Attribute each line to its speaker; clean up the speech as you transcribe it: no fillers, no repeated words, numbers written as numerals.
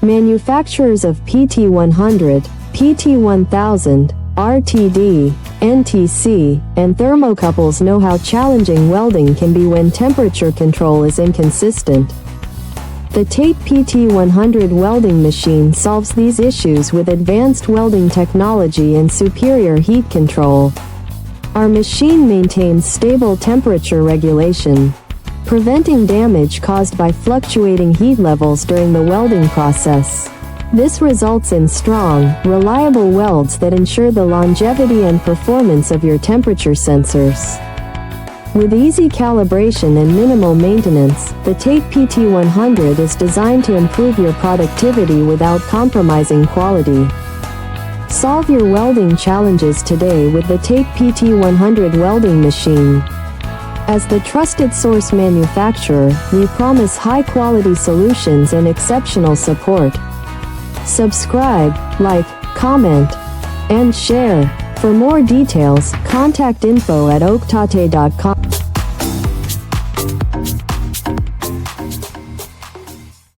Speaker 1: Manufacturers of PT100, PT1000, RTD, NTC, and thermocouples know how challenging welding can be when temperature control is inconsistent. The TATE PT100 Welding Machine solves these issues with advanced welding technology and superior heat control. Our machine maintains stable temperature regulation, preventing damage caused by fluctuating heat levels during the welding process. This results in strong, reliable welds that ensure the longevity and performance of your temperature sensors. With easy calibration and minimal maintenance, the TATE PT100 is designed to improve your productivity without compromising quality. Solve your welding challenges today with the TATE PT100 Welding Machine. As the trusted source manufacturer, we promise high-quality solutions and exceptional support. Subscribe, like, comment, and share. For more details, contact info@oaktate.com.